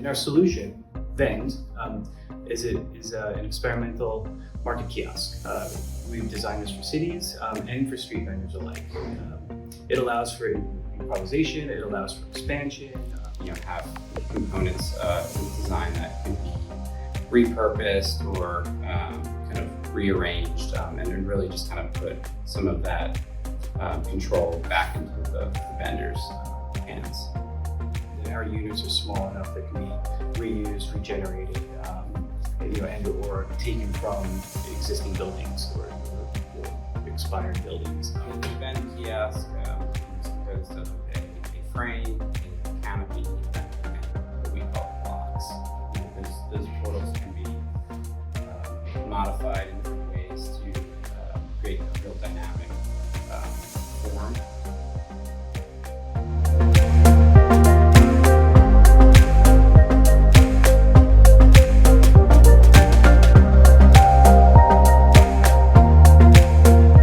our solution, VENd, is an experimental market kiosk. We've designed this for cities and for street vendors alike. It allows for improvisation, it allows for expansion. Have components in design that can be repurposed or kind of rearranged, and then really just kind of put some of that control back into the vendor's hands. Our units are small enough that can be reused, regenerated, and or taken from existing buildings or expired buildings. The VENd kiosk is composed of a frame,